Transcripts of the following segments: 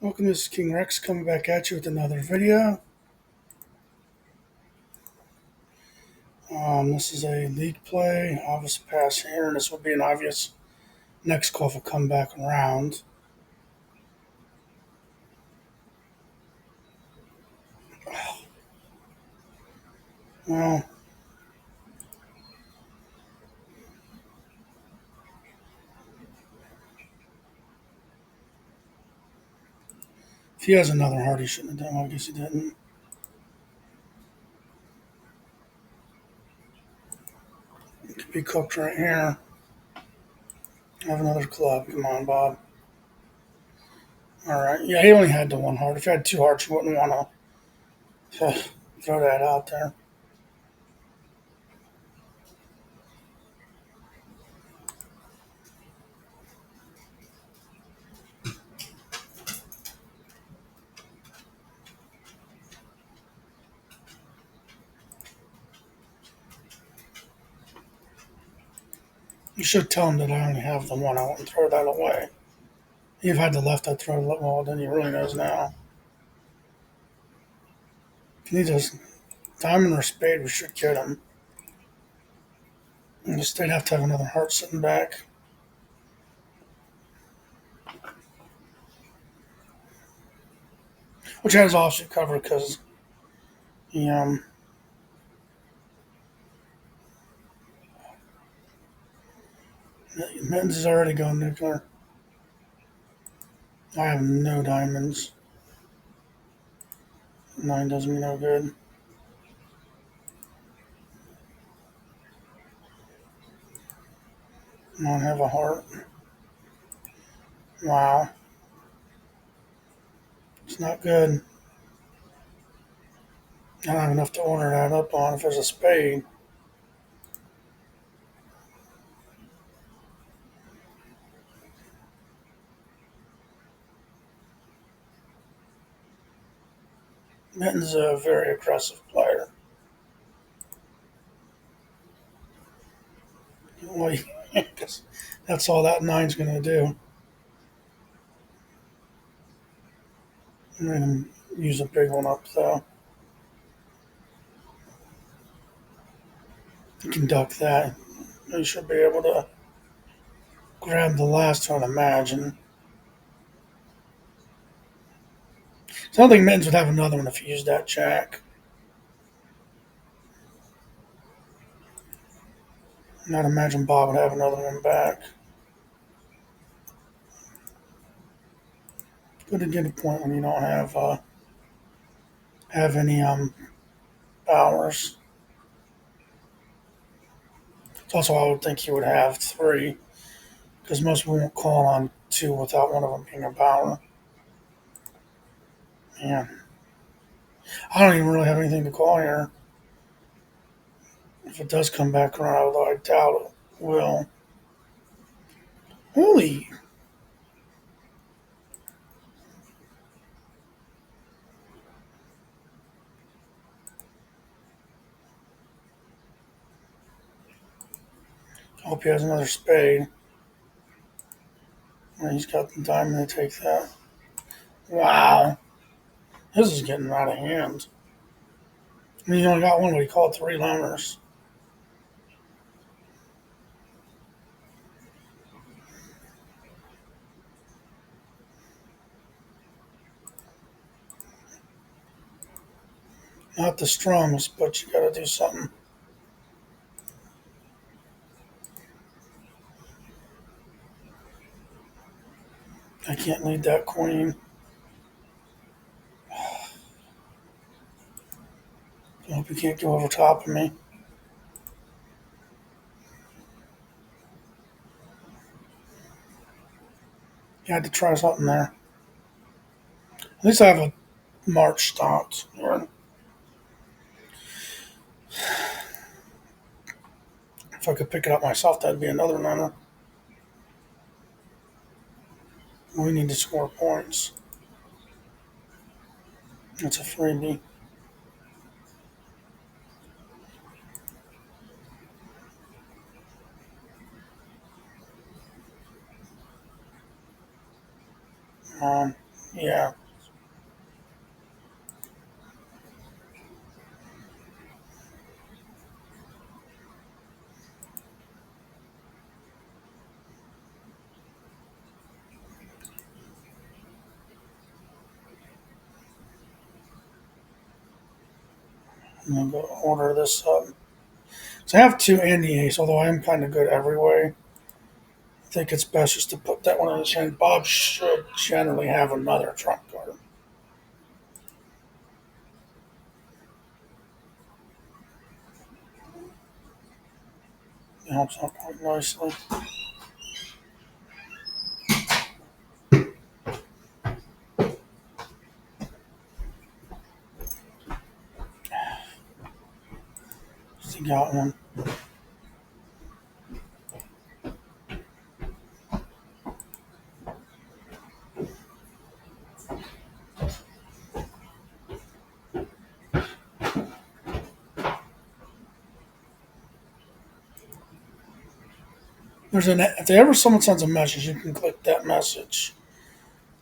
Welcome, this is King Rex coming back at you with another video. This is a league play, obvious pass here, and this will be an obvious next call if I come back around. Well, if he has another heart, he shouldn't have done. Well, I guess he didn't. It could be cooked right here. Have another club. Come on, Bob. All right. Yeah, he only had the one heart. If he had two hearts, you wouldn't want to throw that out there. You should tell him that I only have the one. I wouldn't throw that away. If he had the left, I'd throw it. Well, then he really knows now. If he needs a diamond or spade, we should get him. And just they'd have to have another heart sitting back. Which has also covered because he Mittens is already going nuclear. I have no diamonds. Nine does me no good. I don't have a heart. Wow. It's not good. I don't have enough to order that up on if there's a spade. Mittens is a very aggressive player. Well, that's all that nine's going to do. I'm going to use a big one up though. You can duck that. You should be able to grab the last one, imagine. So I don't think Mittens would have another one if he used that jack. Not imagine Bob would have another one back. Good to get a point when you don't have any powers. It's also I would think he would have three because most people won't call on two without one of them being a power. Yeah, I don't even really have anything to call here. If it does come back around, although I doubt it will. Holy! I hope he has another spade. And he's got the diamond to take that. Wow, this is getting out of hand. And he only got one, but he called three loners. Not the strongest, but you got to do something. I can't lead that queen. I hope he can't go over top of me. You had to try something there. At least I have a march stopped here. If I could pick it up myself, that'd be another runner. We need to score points. That's a freebie. Come on. Yeah. I'm gonna go order this up. So I have two and the ace, although I am kind of good every way. I think it's best just to put that one in his hand. Bob should generally have another trump card. It helps out quite nicely. He got one. If they ever someone sends a message, you can click that message.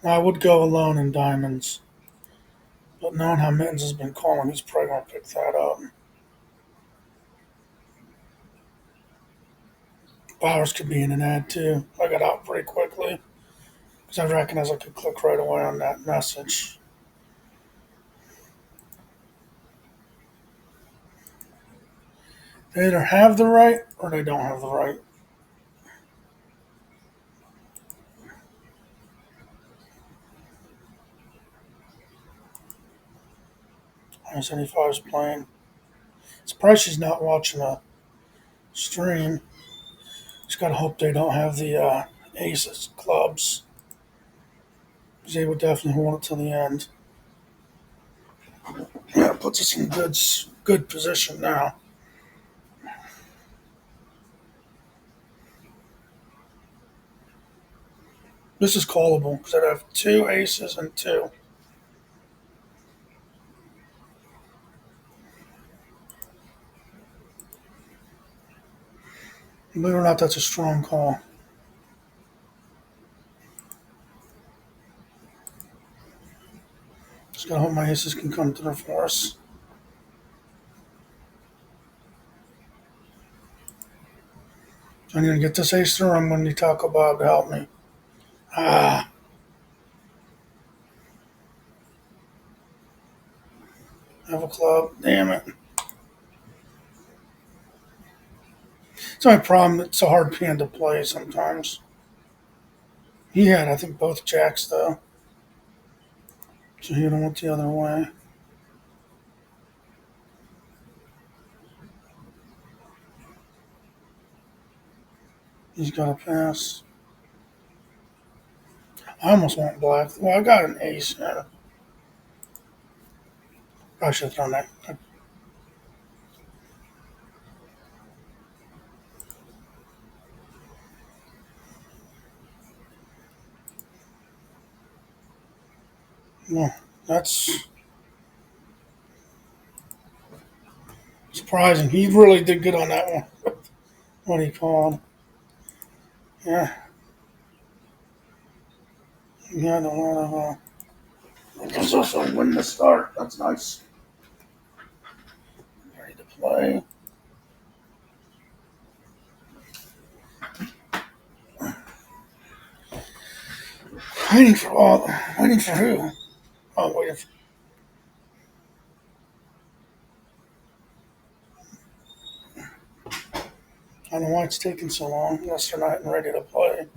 Now, I would go alone in diamonds, but knowing how Mittens has been calling, he's probably gonna pick that up. Bowers could be in an ad too. I got out pretty quickly because I recognized I could click right away on that message. They either have the right or they don't have the right. I-75 is playing. Surprised she's not watching a stream. Just gotta hope they don't have the aces clubs, because they would definitely hold it to the end. Yeah, it puts us in good position now. This is callable because I'd have two aces and two. Believe it or not, that's a strong call. Just gotta hope my aces can come through for us. So I'm gonna get this ace through. I'm gonna need Taco Bob to help me. Ah, I have a club. Damn it. It's my problem. It's a hard hand to play sometimes. He had, I think, both jacks though, so he went the other way. He's got a pass. I almost want black. Well, I got an ace there. I should have thrown that. Well, that's surprising. He really did good on that one. What he called. Yeah, he had a lot of. There's also a win to start. That's nice. Ready to play. Waiting for all. Waiting for who? Oh, waiting for. I don't know why it's taking so long. Unless they're not ready to play.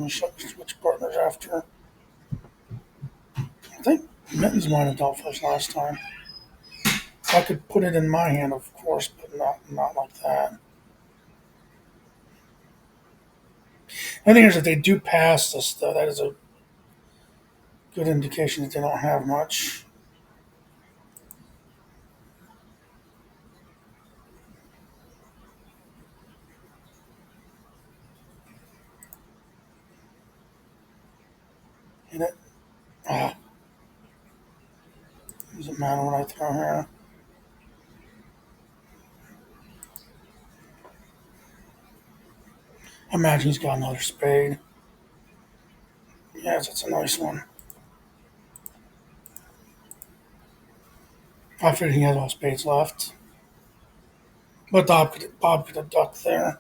Switch partners after. I think Mittens might have dealt first last time. I could put it in my hand, of course, but not like that. I think is if they do pass this, though, that is a good indication that they don't have much. Hit it. Ah, Doesn't matter what I throw here. I imagine he's got another spade. Yes, it's a nice one. I figured he had all spades left. But Bob could have ducked there.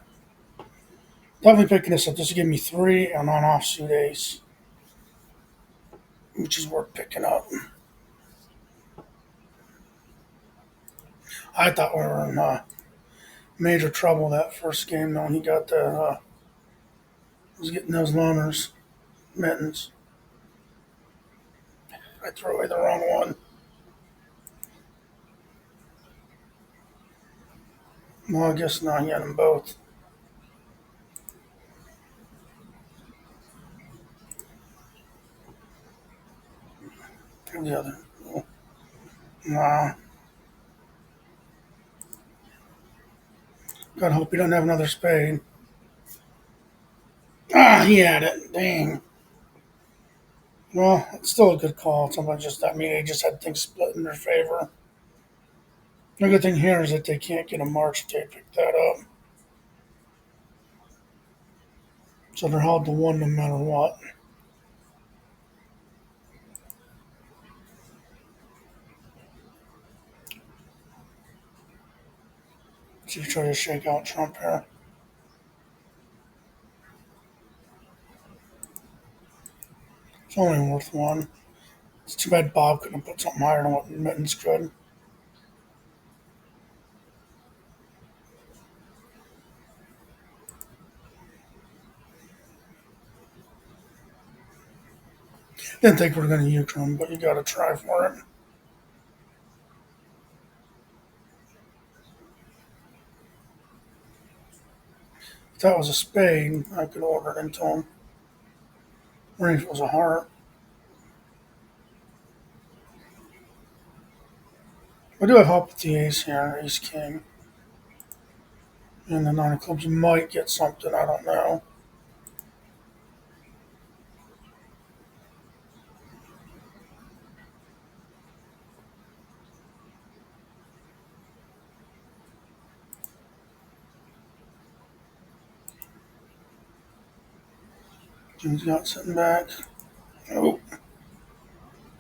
Definitely picking this up. This will give me three and an offsuit ace, which is worth picking up. I thought we were in major trouble that first game though, when he got the was getting those loners mittens. I threw away the wrong one. Well, I guess not. He had them both. And the other. Oh, nah. God hope he doesn't have another spade. Ah, he had it. Dang. Well, it's still a good call. Somebody just, I mean, they just had things split in their favor. The good thing here is that they can't get a march if they pick that up. So they're held to one no matter what. So you try to shake out Trump here. It's only worth one. It's too bad Bob couldn't have put something higher than what Mittens could. Didn't think we were going to Euchre him, but you got to try for it. If that was a spade, I could order it into him. Or if it was a heart. I do have help with the ace here, ace king. And the nine of clubs might get something, I don't know. He's got sitting back. Oh,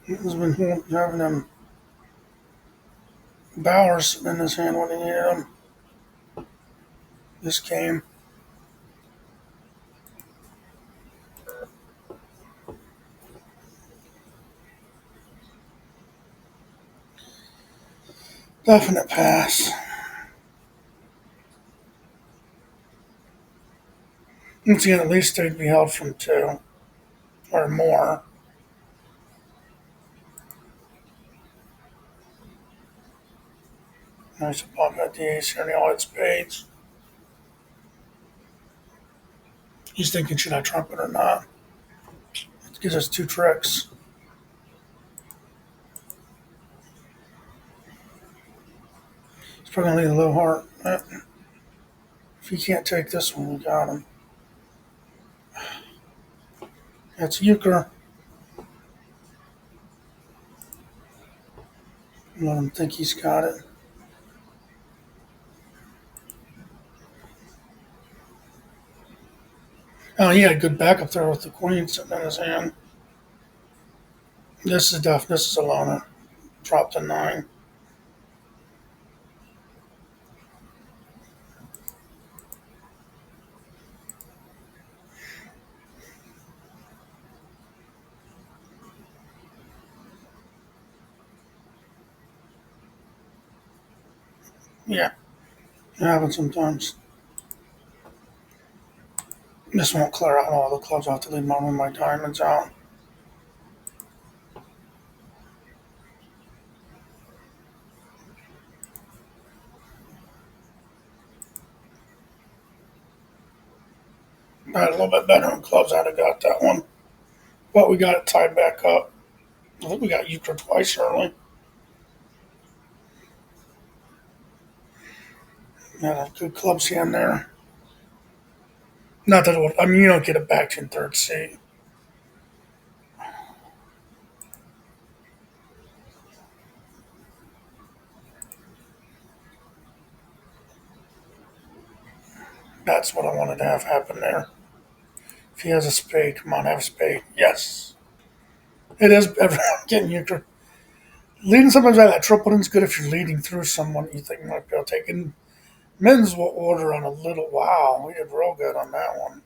he's been having them Bowers sitting in his hand when he needed them. This game. Definite pass. Once again, at least they'd be held from two or more. Nice Bob got the ace here and they all had spades. He's thinking, should I trump it or not? It gives us two tricks. He's probably going to leave a low heart. If he can't take this one, we got him. That's Euchre. Let him think he's got it. Oh, he had good backup there with the queen sitting in his hand. This is a loner. Dropped a nine. Yeah, it happens sometimes. This won't clear out all the clubs. I'll have to leave my diamonds out. I had a little bit better in clubs. I'd have got that one. But we got it tied back up. I think we got Euchre twice early. Yeah, good clubs hand there. Not that it would, I mean, you don't get it back to third seat. That's what I wanted to have happen there. If he has a spade, come on, have a spade. Yes. It is everyone getting Euchre. Leading sometimes like that triple is good if you're leading through someone you think might be able to take. And men's will order on a little. Wow, we did real good on that one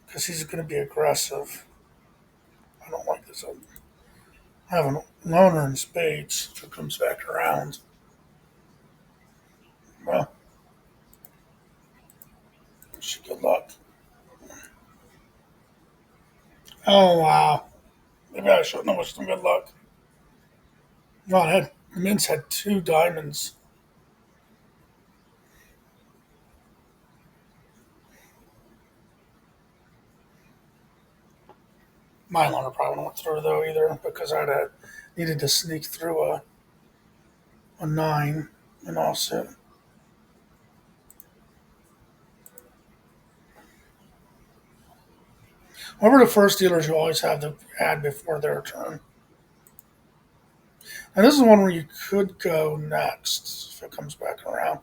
because he's going to be aggressive. I don't like this. I have a loner in spades if it comes back around. Well, good luck. Oh, wow. Maybe I shouldn't have wished him good luck. God, the men's had two diamonds. My loner probably wouldn't went through, though, either because I'd had needed to sneak through a nine and offset. Over the first dealers, you always have to add before their turn. And this is one where you could go next if it comes back around.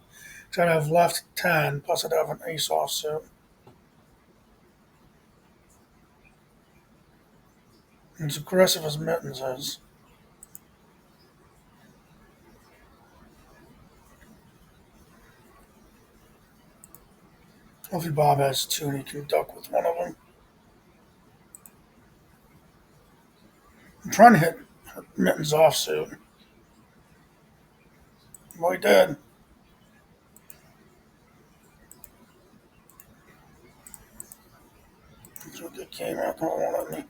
So I'd have left 10, plus I'd have an ace offsuit. And as aggressive as Mittens is. Hopefully Bob has two and he can duck with one of them. I'm trying to hit Mittens offsuit. Well, he did. So it came out. Don't want me.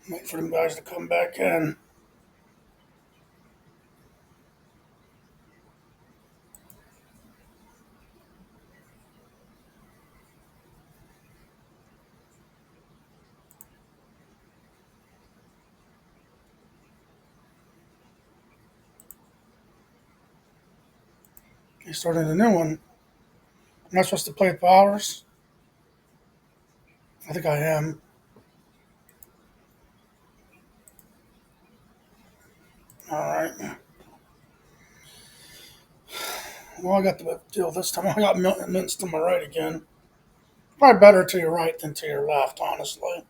Wait for them guys to come back in. He started a new one. Am I supposed to play powers? I think I am. All right. Well, I got the deal this time. I got mints to my right again. Probably better to your right than to your left, honestly.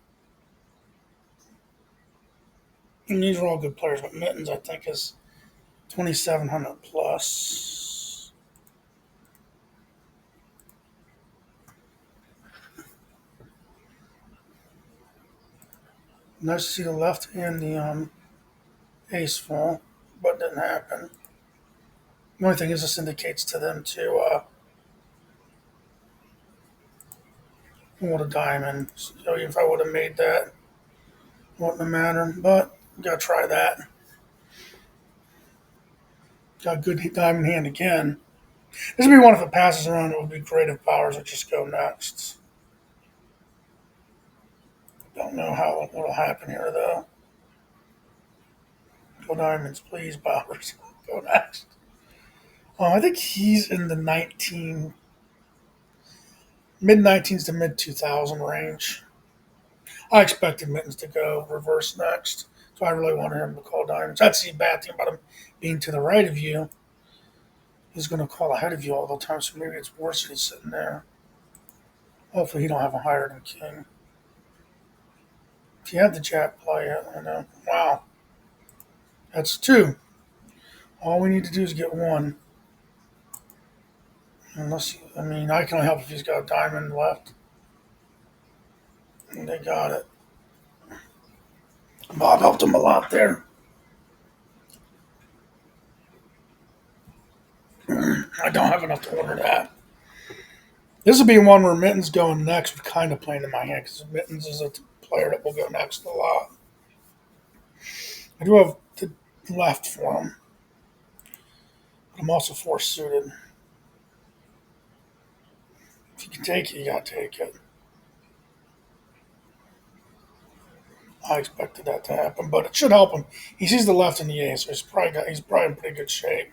And these are all good players, but Mittens, I think, is 2,700 plus. Nice to see the left and the ace fall, but didn't happen. The only thing is, this indicates to them to hold a diamond. So if I would have made that, wouldn't have mattered. But you gotta try that. Got a good diamond hand again. This would be one if it passes around. It would be great if powers would just go next. Don't know how what'll happen here though. Go diamonds, please, powers. Go next. I think he's in the 19, mid 19s to mid 2000 range. I expected Mittens to go reverse next, so I really wanted him to call diamonds. That's the bad thing about him being to the right of you. He's going to call ahead of you all the time, so maybe it's worse that he's sitting there. Hopefully, he don't have a higher than king. If you had the jack play it, I know. Wow, that's two. All we need to do is get one. Unless, I mean, I can only help if he's got a diamond left. And they got it. Bob helped him a lot there. I don't have enough to order that. This will be one where Mittens going next would kind of play into my hand because Mittens is a player that will go next a lot. I do have the left for him, but I'm also four suited. If you can take it, you got to take it. I expected that to happen, but it should help him. He sees the left and the ace, so he's probably in pretty good shape.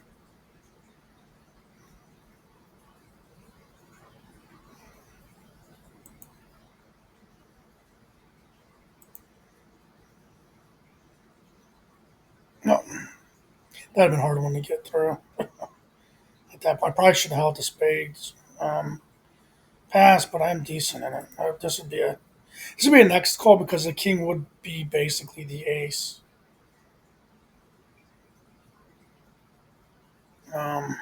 That'd have been a hard one to get through. At that point, I probably should have held the spades pass, but I'm decent in it. This would be a next call because the king would be basically the ace. Um,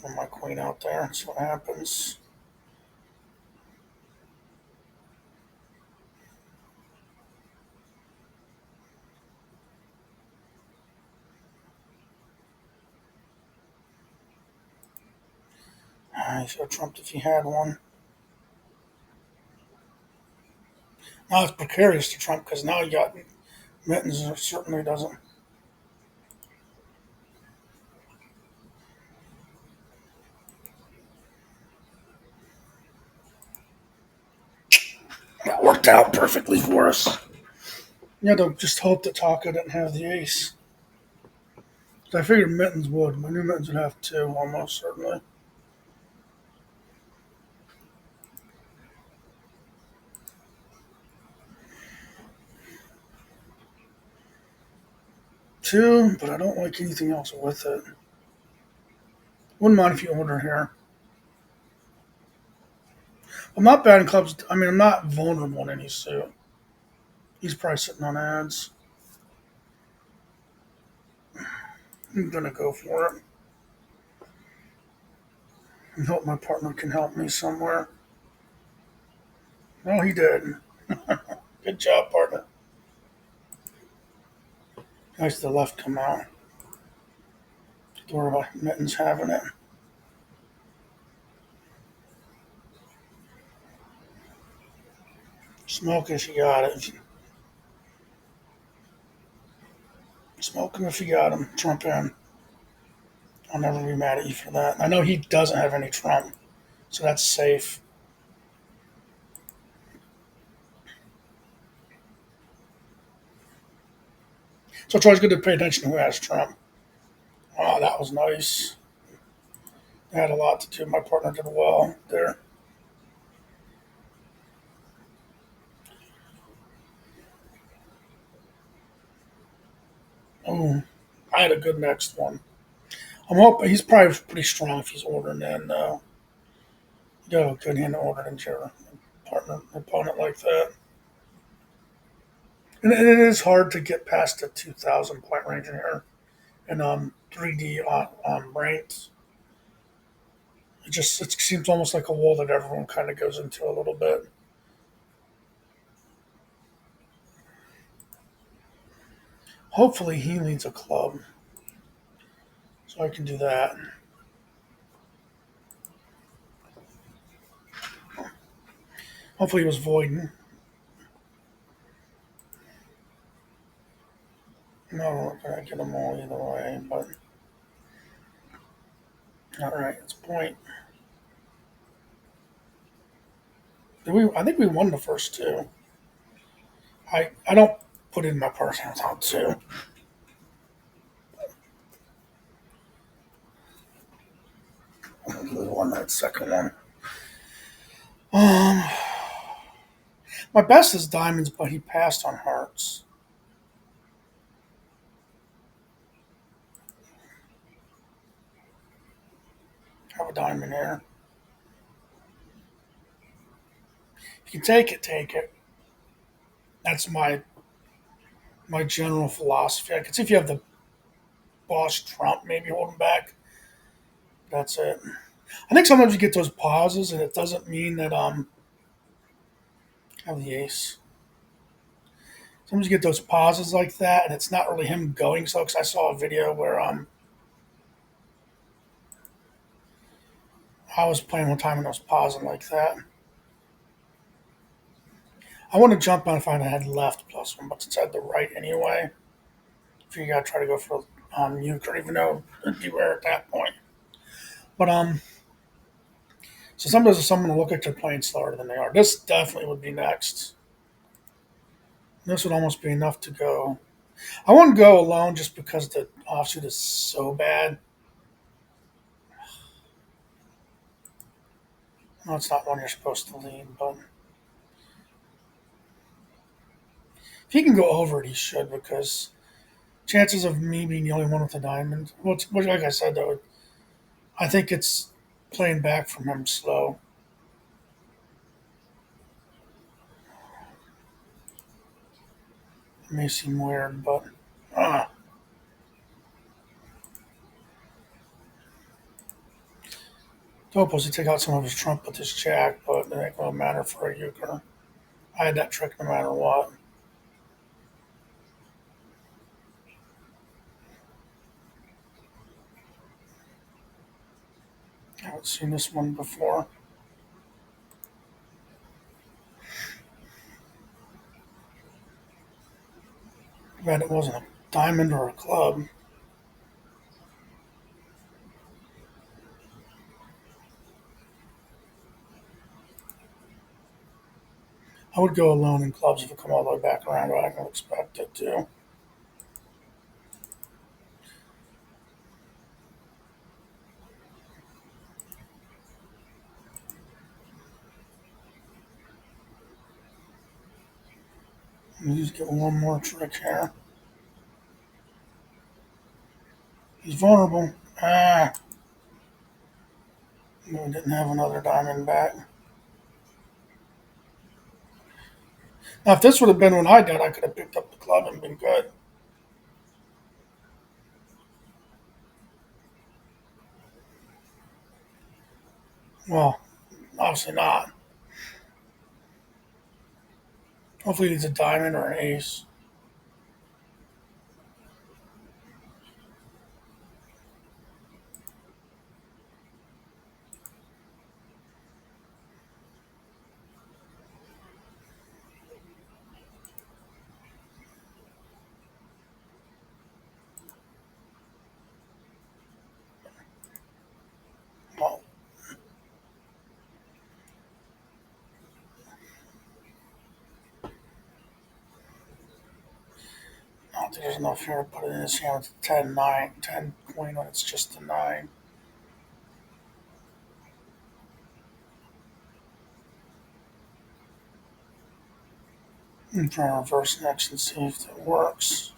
Put my queen out there. See what happens. He should have trumped if he had one. Now it's precarious to trump because now you got Mittens certainly doesn't. That worked out perfectly for us. You had to just hope that Taka didn't have the ace. I figured Mittens would. I knew Mittens would have two, almost certainly. Two, but I don't like anything else with it. Wouldn't mind if you order here. I'm not bad in clubs. I mean, I'm not vulnerable in any suit. He's probably sitting on ads. I'm gonna go for it. And hope my partner can help me somewhere. No, he did. Good job, partner. Nice the left come out. Door about Mittens having it. Smoke if you got it. Smoke him if you got him. Trump in. I'll never be mad at you for that. I know he doesn't have any Trump, so that's safe. So it's always good to pay attention to who has Trump. Oh, that was nice. It had a lot to do. My partner did well there. Oh, I had a good next one. I'm hoping he's probably pretty strong if he's ordering in. You have a good hand ordered into your partner opponent like that. And it is hard to get past the 2,000 point range in here. And 3D on ranked. It seems almost like a wall that everyone kind of goes into a little bit. Hopefully he leads a club, so I can do that. Hopefully he was voiding. No, we're gonna get them all either way, but all right, it's point. Did we? I think we won the first two. I don't put in my personal top two. We won that second one. Um, my best is diamonds, but he passed on hearts. Have a diamond here. If you take it, take it. That's my general philosophy. I can see if you have the boss Trump, maybe hold him back. That's it. I think sometimes you get those pauses, and it doesn't mean that have the ace. Sometimes you get those pauses like that, and it's not really him going slow. Because I saw a video where I was playing one time and I was pausing like that. I want to jump on if I had left plus one, but since I had the right anyway, if you gotta try to go for Euchre, even though it'd be rare at that point. But so sometimes someone will look like they're playing slower than they are. This definitely would be next. This would almost be enough to go. I wouldn't go alone just because the offsuit is so bad. No, it's not one you're supposed to lead, but if he can go over it, he should because Chances of me being the only one with a diamond. Well, like I said though, I think it's playing back from him slow. It may seem weird, but ah, hope was to take out some of his trump with his jack, but it ain't gonna matter for a euchre. I had that trick no matter what. I haven't seen this one before. Bet it wasn't a diamond or a club. I would go alone in clubs if it come all the way back around, but I don't expect it to. Let me just get one more trick here. He's vulnerable. Ah, no, didn't have another diamond back. Now, if this would have been when I did, I could have picked up the club and been good. Well, obviously not. Hopefully, it's a diamond or an ace. Well, I don't think there's enough here to put it in his hand with 10, 9, 10 queen when it's just a 9. I'm trying to reverse next and see if it works.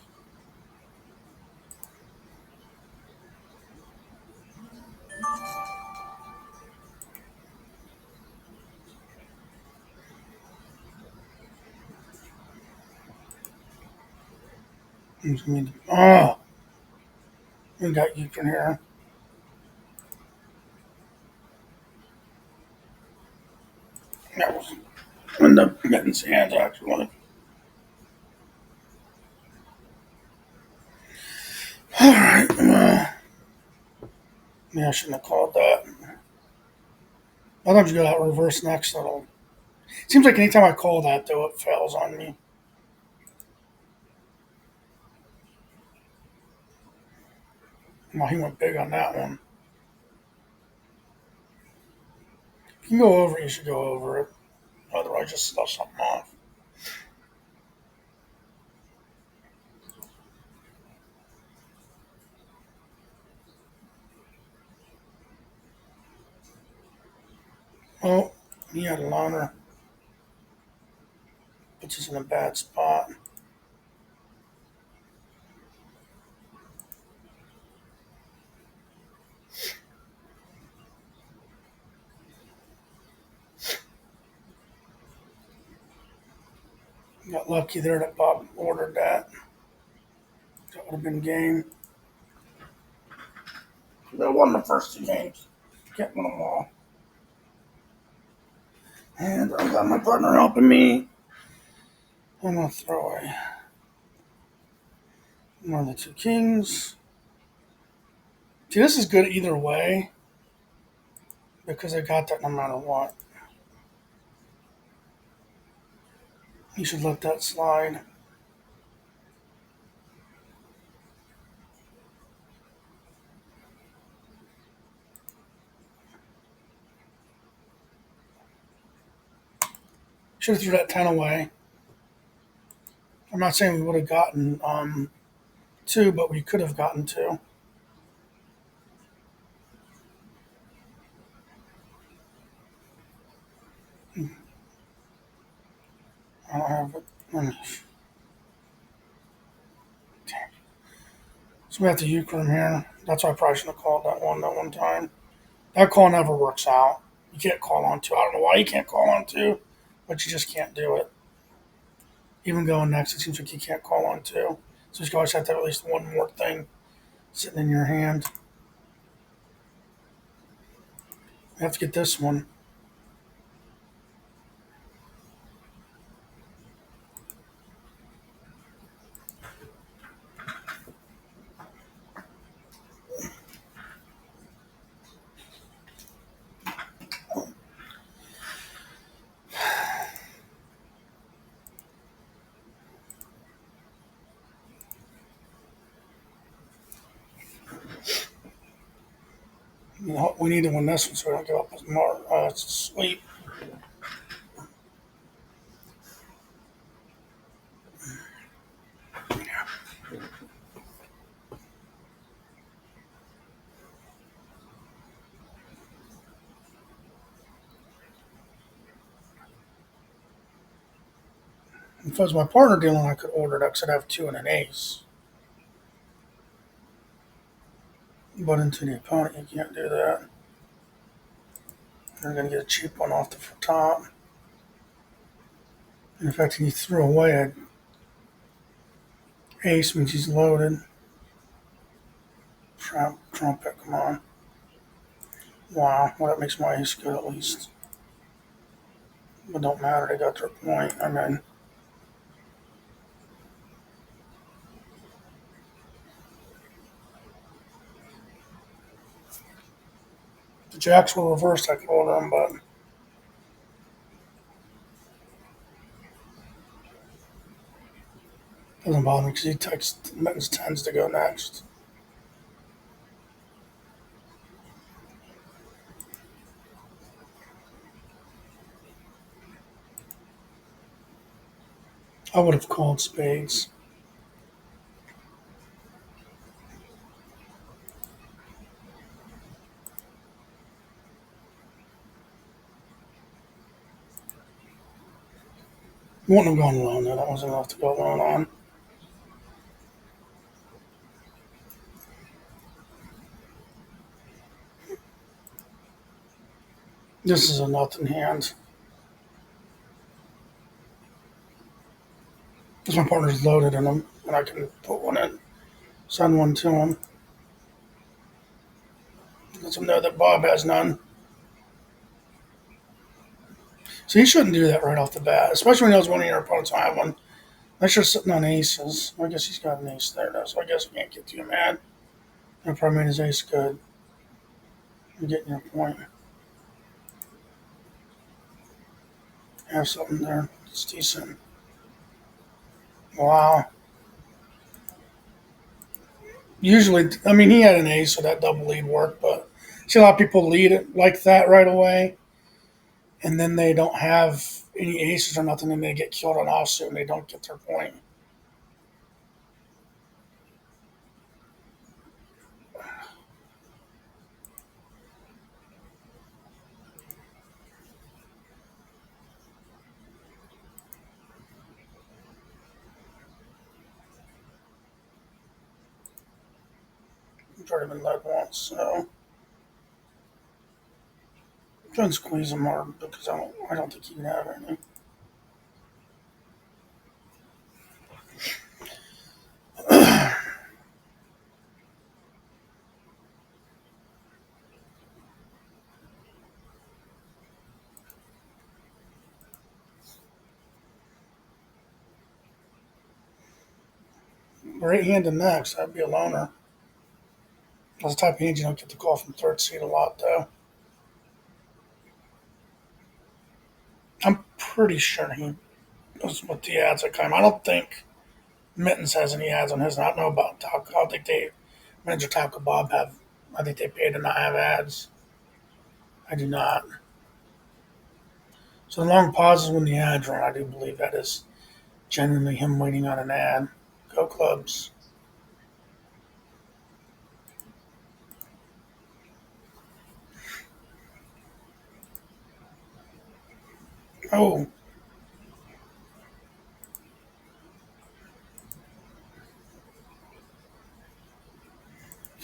Oh, we got Euchre here. That was end up getting his hands actually. All right. Yeah, I shouldn't have called that. Sometimes you go that reverse next. It'll. Seems like anytime I call that though, it fails on me. Well, he went big on that one. If you can go over, you should go over it. Otherwise, just stuff something off. Oh, he had a loner. Puts us in a bad spot. Got lucky there that Bob ordered that. That would have been game. That won the first two games. Can't win them all. And I've got my partner helping me. I'm going to throw away one of the two kings. See, this is good either way because I got that no matter what. You should let that slide. Should have threw that 10 away. I'm not saying we would have gotten two, but we could have gotten two. I don't have it. So we have the Euchre here. That's why I probably shouldn't have called that one time. That call never works out. You can't call on two. I don't know why you can't call on two, but you just can't do it. Even going next, it seems like you can't call on two. So you always have to have at least one more thing sitting in your hand. You have to get this one. You know, we need to win this one so we don't give up more sleep. If it was my partner dealing, I could order that because I'd have two and an ace. But into the opponent, you can't do that. You're going to get a cheap one off the top. In fact, he threw away an ace, means he's loaded. Trumpet, come on. Wow, well, that makes my ace good at least. But don't matter, they got their point. I mean, if the jacks were reversed, I could order them, but it doesn't bother me because he takes Mittens tends to go next. I would have called spades. Wouldn't have gone alone though. That wasn't enough to go alone on. This is a nothing hand. Because my partner's loaded in them, and I can put one in, send one to him. Let him know that Bob has none. So he shouldn't do that right off the bat, especially when he knows one of your opponents will have one. Unless you're sitting on aces. I guess he's got an ace there, though, so I guess we can't get too mad. That probably made his ace good. You're getting your point. Have something there. It's decent. Wow. Usually, I mean, he had an ace, so that double lead worked, but see a lot of people lead it like that right away, and then they don't have any aces or nothing, and they get killed on offsuit and they don't get their point. I've already been led once, so trying to squeeze him hard because I don't think he can have any. Great hand and next, I'd be a loner. That's the type of hand you don't get the call from third seed a lot, though. I'm pretty sure he was with the ads that come. I don't think Mittens has any ads on his. I don't know about Taco. I don't think they, Manager Taco Bob have, I think they pay to not have ads. I do not. So the long pauses when the ads run, I do believe that is genuinely him waiting on an ad. Go Clubs. Oh,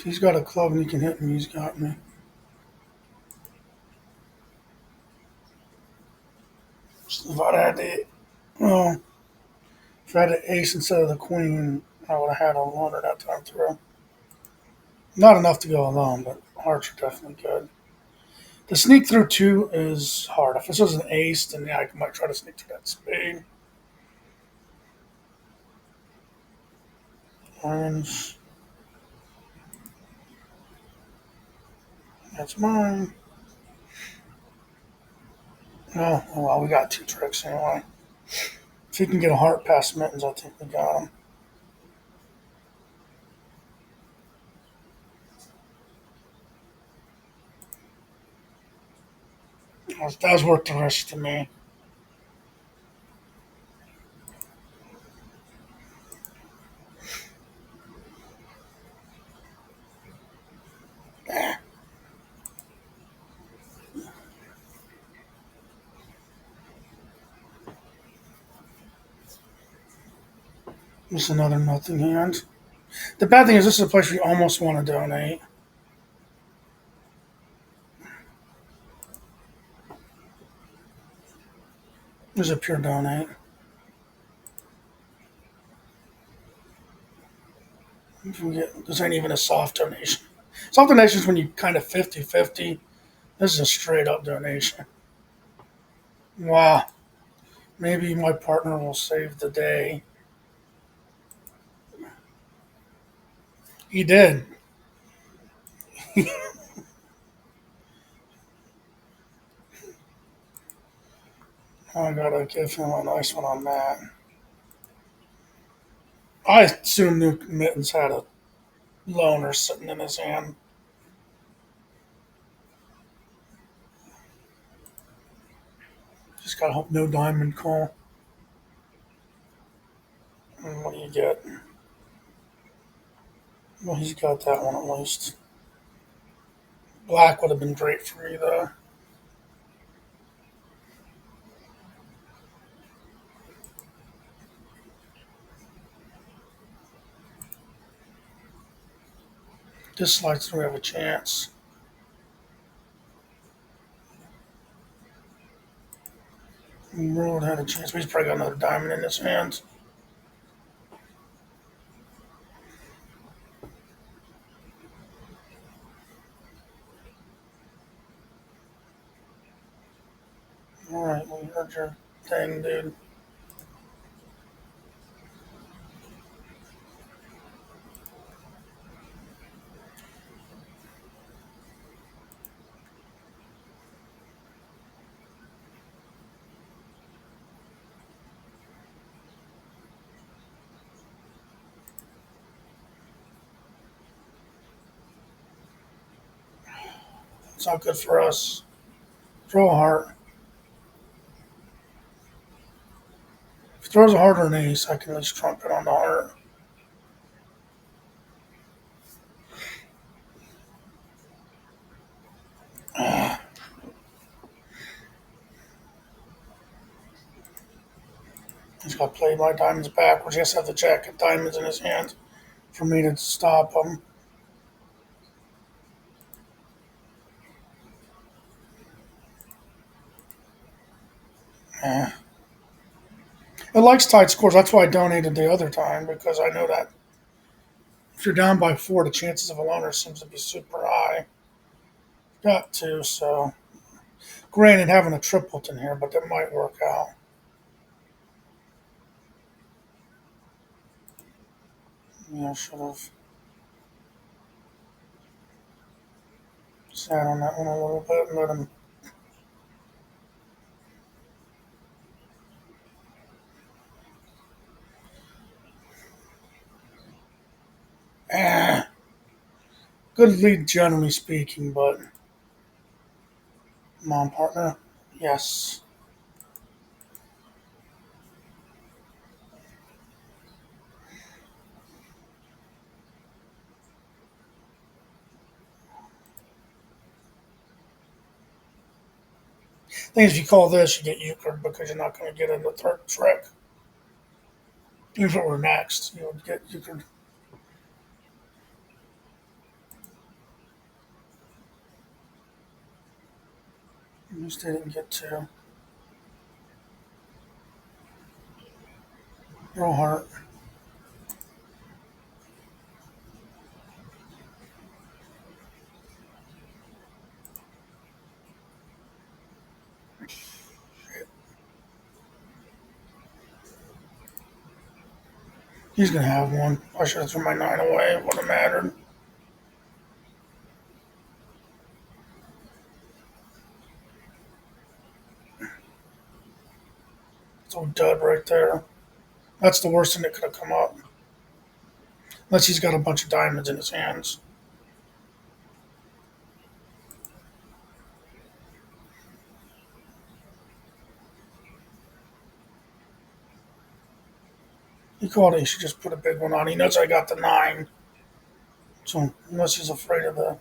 If he's got a club and he can hit me, he's got me. So if I'd had the, well, if I had the ace instead of the queen, I would have had a loner that time through. Not enough to go alone, but hearts are definitely good. The sneak through two is hard. If this was an ace, then yeah, I might try to sneak through that spade. Orange. That's mine. Oh well, we got two tricks anyway. If he can get a heart past mittens, I think we got him. That was worth the risk to me. Eh, just another nothing hand. The bad thing is this is a place where you almost want to donate. This is a pure donate. If we get, this ain't even a soft donation. Soft donation is when you kind of 50-50. This is a straight up donation. Wow. Maybe my partner will save the day. He did. I gotta give him a nice one on that. I assumed New Mittens had a loner sitting in his hand. Just gotta hope no diamond call. And what do you get? Well, he's got that one at least. Black would have been great for me though. This slides through, we have a chance. World had a chance. He's probably got another diamond in his hand. All right, we heard your thing, dude. It's not good for us. Throw a heart. If he throws a heart or an ace, I can at least trump it on the heart. He's got to play my diamonds backwards. He has to have the jack of diamonds in his hand for me to stop him. Eh. It likes tight scores. That's why I donated the other time because I know that if you're down by four, the chances of a loner seems to be super high. Got two, so granted having a triplet in here, but that might work out. Yeah, I should have sat on that one a little bit and let him. Eh, good lead, generally speaking, but come on, partner. Yes. Thing is, if you call this, you get Euchre because you're not going to get in the third trick. Even if it were next, you would get Euchre. At least they didn't get to. Real heart. He's gonna have one. I should have thrown my 9 away. It wouldn't have mattered. It's a dud right there. That's the worst thing that could have come up. Unless he's got a bunch of diamonds in his hands. He called it. He should just put a big one on. He knows I got the 9. So unless he's afraid of the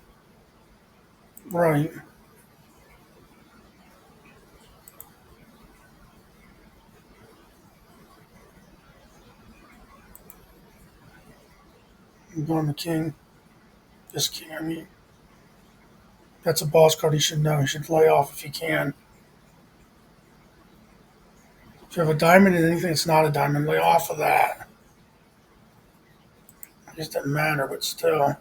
right. I'm going the king. This king, I mean, that's a boss card he should know. He should lay off if he can. If you have a diamond and anything that's not a diamond, lay off of that. It just doesn't matter, but still.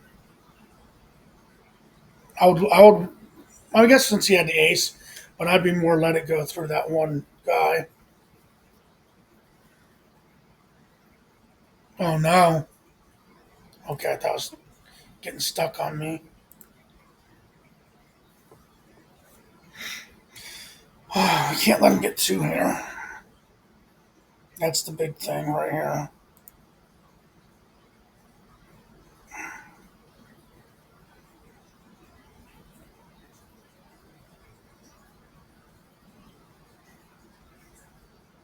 I guess since he had the ace, but I'd be more let it go through that one guy. Oh no. Okay, that was getting stuck on me. We can't let him get 2 here. That's the big thing right here.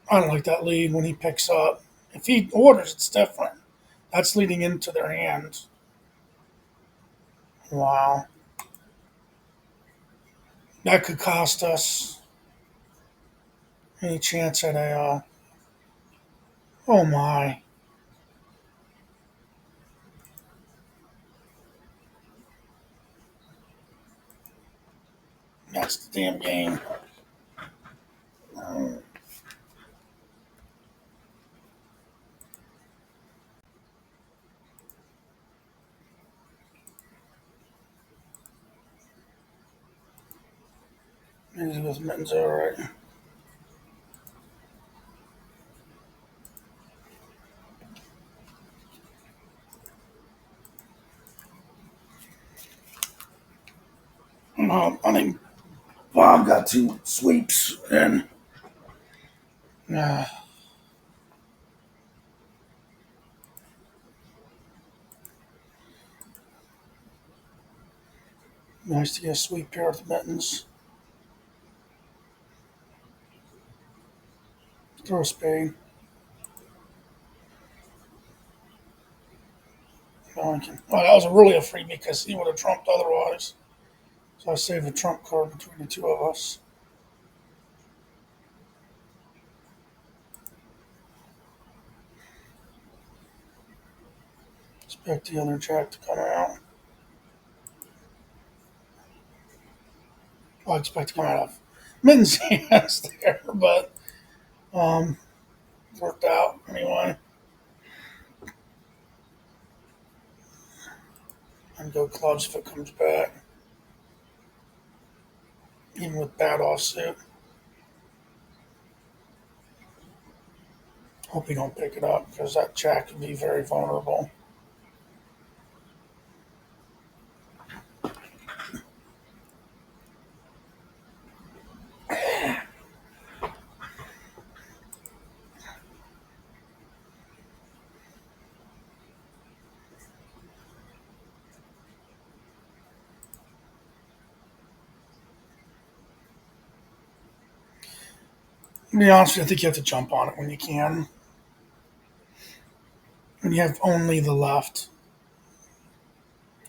I don't like that lead when he picks up. If he orders, it's different. That's leading into their hands. Wow. That could cost us any chance at a. Oh my. That's the damn game. Easy with mittens, alright. I think Bob got 2 sweeps and. Uh, nice to get a sweep here with the mittens. Throw a spade. Oh, that was really a freebie because he would have trumped otherwise. So I saved a trump card between the 2 of us. Expect the other jack to come out. I expect to come out of mittens hands there, but um, worked out anyway. And go clubs if it comes back, even with bad offsuit. Hope you don't pick it up because that jack can be very vulnerable. To be honest with you, I think you have to jump on it when you can. When you have only the left,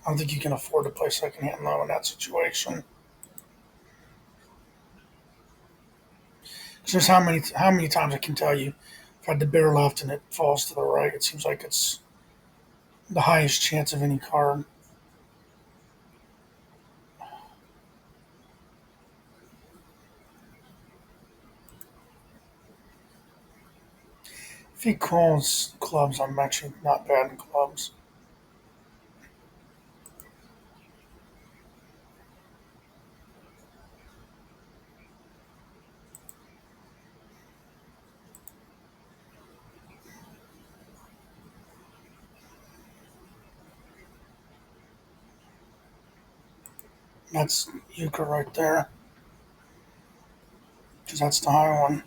I don't think you can afford to play second hand low in that situation. Because there's how many times I can tell you, if I had the bare left and it falls to the right, it seems like it's the highest chance of any card. If he calls clubs, I'm actually not bad in clubs. That's Euchre right there, because that's the high one.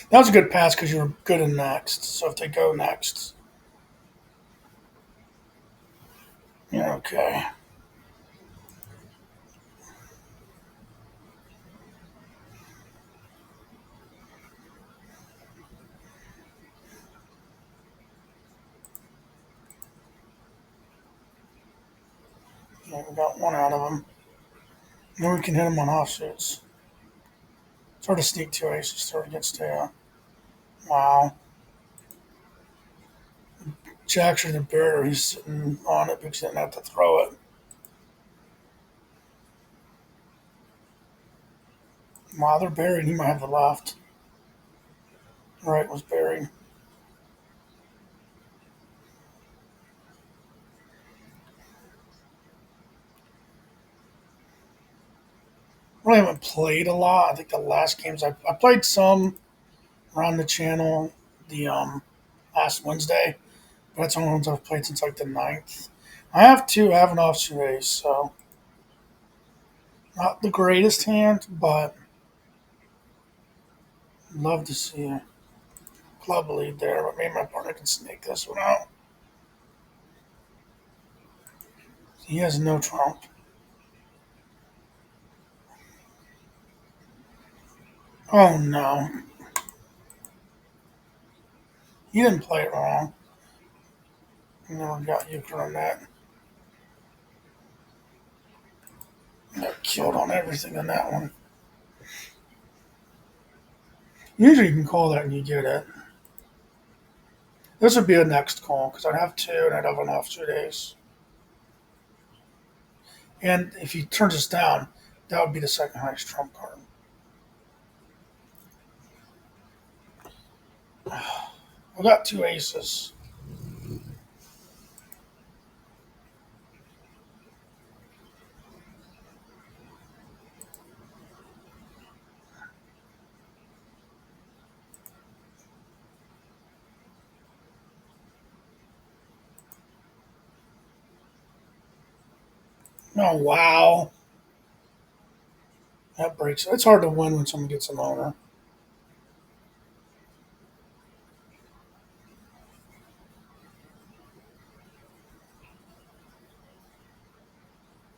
That was a good pass because you were good in next. So if they go next, yeah, okay. Yeah, we got one out of them. Then we can hit them on offshoots. Sort of sneak two aces, sort of gets to, wow. Jack's the barrier, he's sitting on it because he didn't have to throw it. Wow, they're buried. He might have the left. Right was buried. Really haven't played a lot. I think the last games I played some around the channel the last Wednesday. But that's the only ones I've played since like the ninth. I have two. I have an offsuit ace, so not the greatest hand, but love to see a club lead there. But maybe my partner can snake this one out. He has no trump. Oh no, he didn't play it wrong. He never got Euchre on that. Got killed on everything on that one. Usually you can call that and you get it. This would be a next call because I'd have two and I'd have an offsuit ace. And if he turns us down, that would be the second highest trump card. I got two aces. Oh wow, that breaks. It's hard to win when someone gets an owner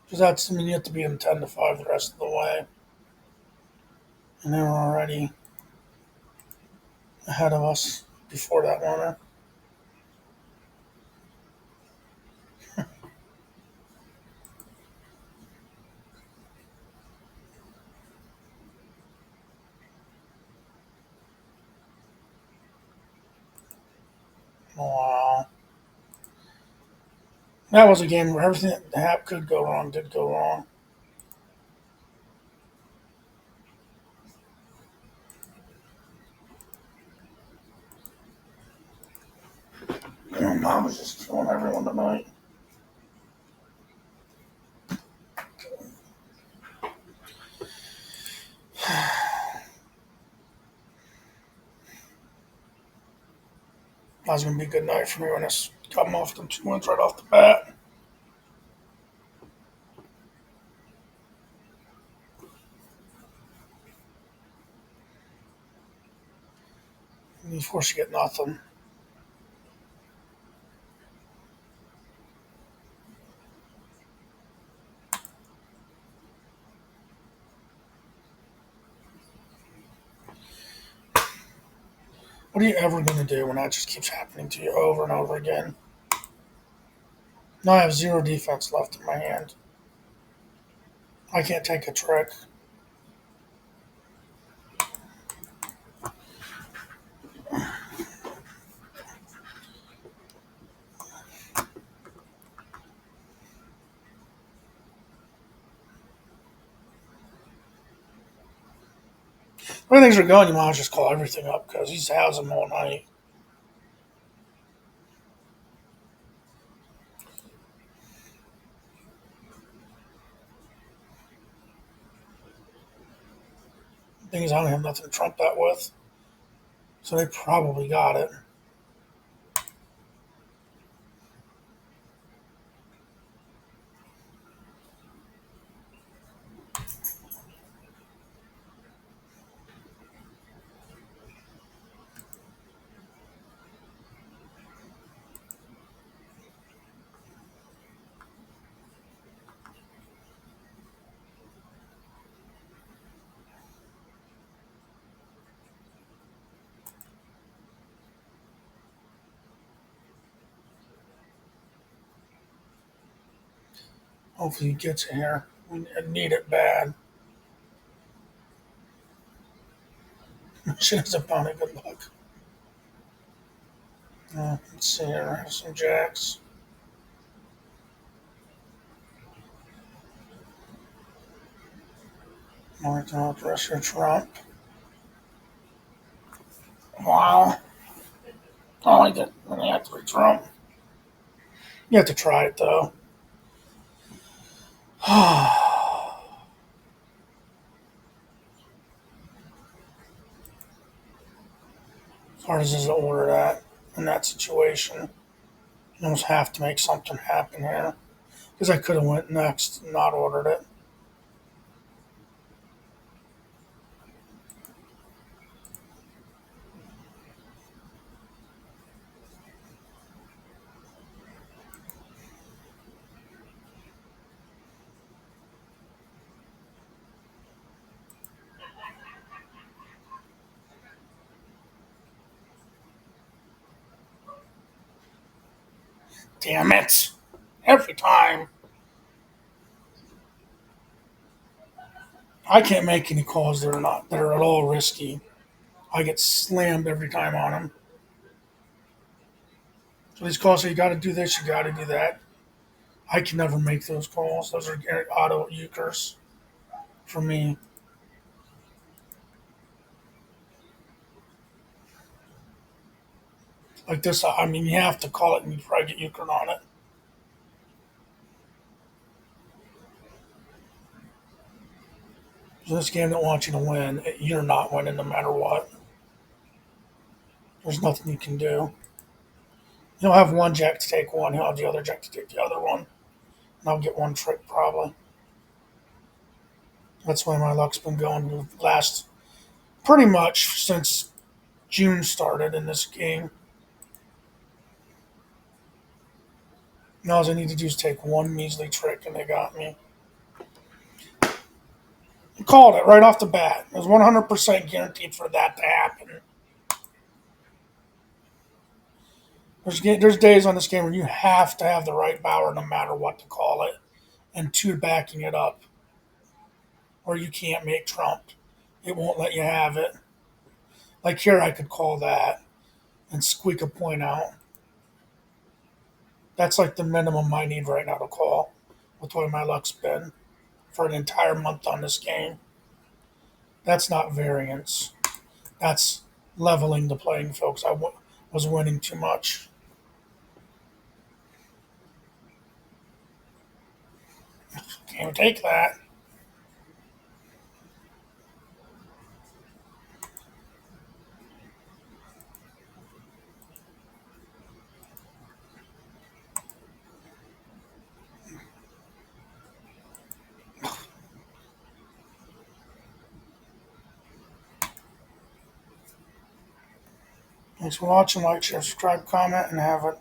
because that's. I mean, you have to be in 10 to 5 the rest of the way, and they were already ahead of us before that owner. Wow, that was a game where everything that could go wrong did go wrong. Mom was just killing everyone tonight. That was gonna be a good night for me when I got them off them 2 wins right off the bat. And you force you get nothing. What are you ever gonna do when that just keeps happening to you over and over again? Now I have zero defense left in my hand. I can't take a trick. When things are going, you might as well just call everything up because he's housing them all night. The thing is, I don't have nothing to trump that with, so they probably got it. Hopefully, he gets it here. We need it bad. She doesn't found it. Good luck. Let's see here. Some jacks. North Russia Trump. Wow. Oh, he did. Then you have to be Trump. You have to try it though. As hard as it is to order that in that situation, you almost have to make something happen here. Because I could have went next and not ordered it. Damn it! Every time. I can't make any calls that are at all risky. I get slammed every time on them. So these calls say you got to do this, you got to do that. I can never make those calls. Those are auto euchres for me. Like this, I mean, you have to call it and you probably get euchre on it. So this game that wants you to win, you're not winning no matter what. There's nothing you can do. He'll have one jack to take one. He'll have the other jack to take the other one. And I'll get one trick probably. That's why my luck's been going the last pretty much since June started in this game. Now all I need to do is take one measly trick and they got me. I called it right off the bat. It was 100% guaranteed for that to happen. There's days on this game where you have to have the right power no matter what to call it, and two backing it up, or you can't make trump. It won't let you have it. Like here, I could call that and squeak a point out. That's like the minimum I need right now to call with what my luck's been for an entire month on this game. That's not variance. That's leveling the playing field. 'Cause was winning too much. Can't take that. Thanks for watching. Like, share, subscribe, comment, and have a